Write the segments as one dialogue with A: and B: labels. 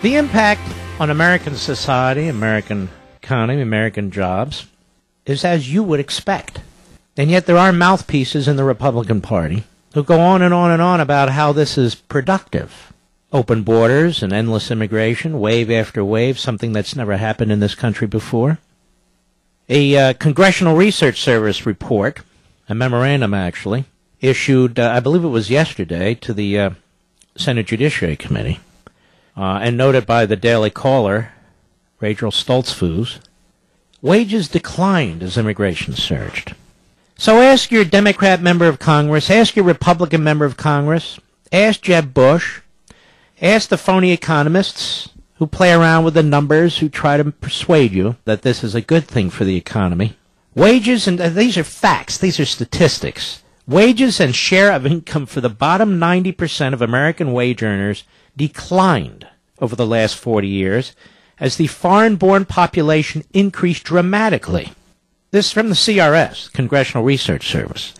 A: The impact on American society, American economy, American jobs is as you would expect. And yet there are mouthpieces in the Republican Party who go on and on and on about how this is productive. Open borders and endless immigration, wave after wave, something that's never happened in this country before. A Congressional Research Service report, a memorandum actually, issued, I believe it was yesterday, to the Senate Judiciary Committee, and noted by the Daily Caller, Rachel Stoltzfus, wages declined as immigration surged. So ask your Democrat member of Congress, ask your Republican member of Congress, ask Jeb Bush, ask the phony economists who play around with the numbers, who try to persuade you that this is a good thing for the economy. Wages, and these are facts, these are statistics. Wages and share of income for the bottom 90% of American wage earners declined over the last 40 years as the foreign-born population increased dramatically. This is from the CRS, Congressional Research Service.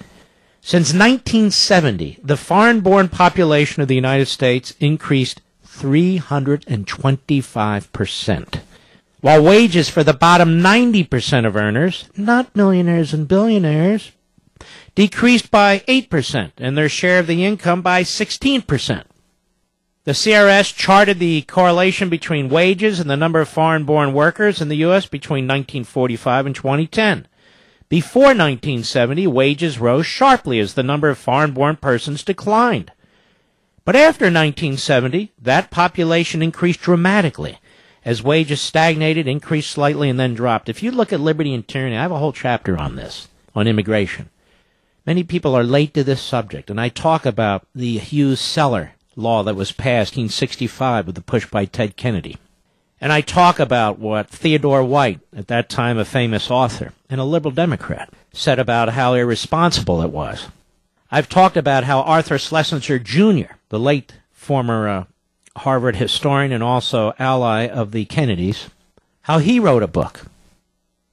A: Since 1970, the foreign-born population of the United States increased 325%, while wages for the bottom 90% of earners, not millionaires and billionaires, decreased by 8%, and their share of the income by 16%. The CRS charted the correlation between wages and the number of foreign-born workers in the U.S. between 1945 and 2010. Before 1970, wages rose sharply as the number of foreign-born persons declined. But after 1970, that population increased dramatically as wages stagnated, increased slightly, and then dropped. If you look at Liberty and Tyranny, I have a whole chapter on this, on immigration. Many people are late to this subject, and I talk about the Hughes-Seller law that was passed in 1965 with the push by Ted Kennedy. And I talk about what Theodore White, at that time a famous author and a liberal Democrat, said about how irresponsible it was. I've talked about how Arthur Schlesinger Jr., the late former Harvard historian and also ally of the Kennedys, how he wrote a book.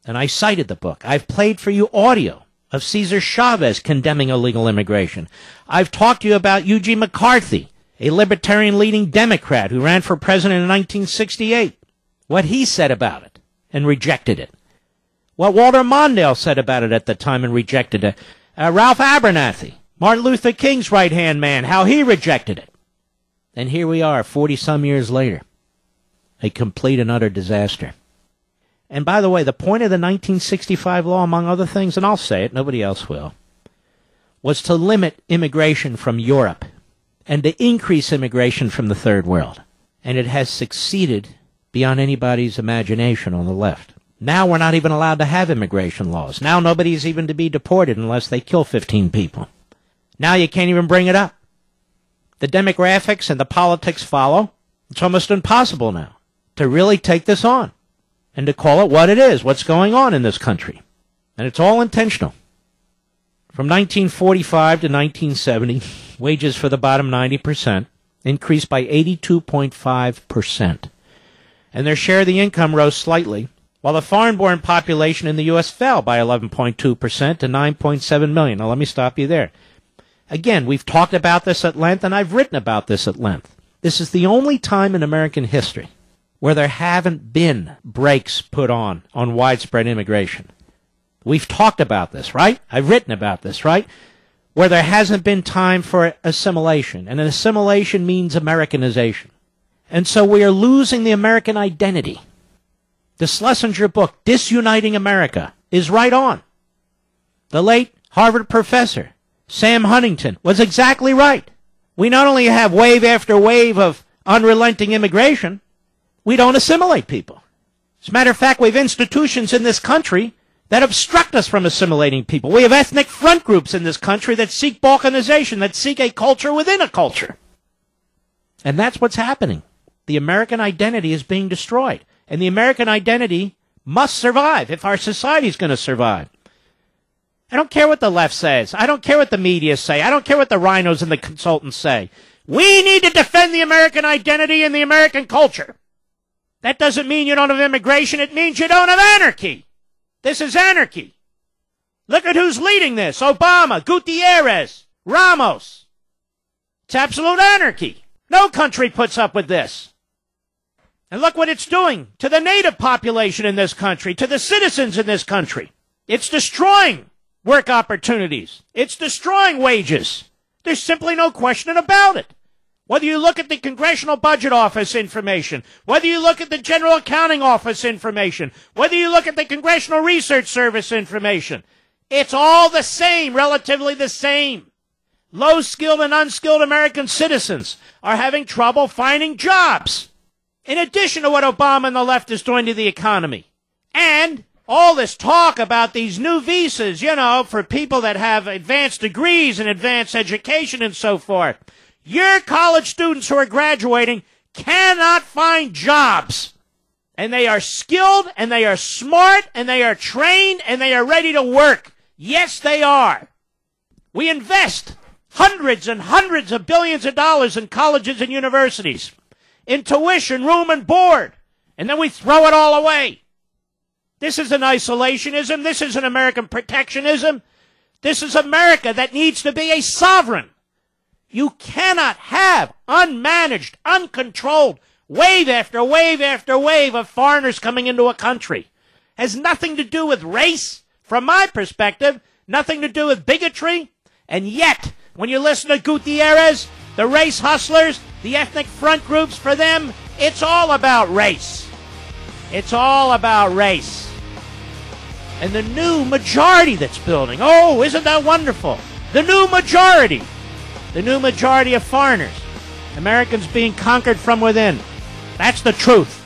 A: And I cited the book. I've played for you audio of Cesar Chavez condemning illegal immigration. I've talked to you about Eugene McCarthy, a libertarian-leading Democrat who ran for president in 1968, what he said about it and rejected it. What Walter Mondale said about it at the time and rejected it. Ralph Abernathy, Martin Luther King's right-hand man, how he rejected it. And here we are, 40-some years later, a complete and utter disaster. And by the way, the point of the 1965 law, among other things, and I'll say it, nobody else will, was to limit immigration from Europe and to increase immigration from the Third World. And it has succeeded beyond anybody's imagination on the left. Now we're not even allowed to have immigration laws. Now nobody's even to be deported unless they kill 15 people. Now you can't even bring it up. The demographics and the politics follow. It's almost impossible now to really take this on and to call it what it is, what's going on in this country. And it's all intentional. From 1945 to 1970, wages for the bottom 90% increased by 82.5%. And their share of the income rose slightly, while the foreign-born population in the U.S. fell by 11.2% to 9.7 million. Now, let me stop you there. Again, we've talked about this at length, and I've written about this at length. This is the only time in American history where there haven't been brakes put on widespread immigration. We've talked about this, right? I've written about this, right? Where there hasn't been time for assimilation, and assimilation means Americanization. And so we are losing the American identity. The Schlesinger book, Disuniting America, is right on. The late Harvard professor, Sam Huntington, was exactly right. We not only have wave after wave of unrelenting immigration, we don't assimilate people. As a matter of fact, we have institutions in this country that obstruct us from assimilating people. We have ethnic front groups in this country that seek balkanization, that seek a culture within a culture. And that's what's happening. The American identity is being destroyed. And the American identity must survive if our society is going to survive. I don't care what the left says. I don't care what the media say. I don't care what the rhinos and the consultants say. We need to defend the American identity and the American culture. That doesn't mean you don't have immigration. It means you don't have anarchy. This is anarchy. Look at who's leading this. Obama, Gutierrez, Ramos. It's absolute anarchy. No country puts up with this. And look what it's doing to the native population in this country, to the citizens in this country. It's destroying work opportunities. It's destroying wages. There's simply no question about it. Whether you look at the Congressional Budget Office information, whether you look at the General Accounting Office information, whether you look at the Congressional Research Service information, it's all the same, relatively the same. Low-skilled and unskilled American citizens are having trouble finding jobs, in addition to what Obama and the left is doing to the economy. And all this talk about these new visas, for people that have advanced degrees and advanced education and so forth. Your college students who are graduating cannot find jobs. And they are skilled, and they are smart, and they are trained, and they are ready to work. Yes, they are. We invest hundreds and hundreds of billions of dollars in colleges and universities, in tuition, room, and board, and then we throw it all away. This is an isolationism. This is an American protectionism. This is America that needs to be a sovereign. You cannot have unmanaged, uncontrolled, wave after wave after wave of foreigners coming into a country. It has nothing to do with race, from my perspective, nothing to do with bigotry, and yet, when you listen to Gutierrez, the race hustlers, the ethnic front groups, for them, it's all about race. It's all about race. And the new majority that's building, oh, isn't that wonderful? The new majority of foreigners, Americans being conquered from within. That's the truth.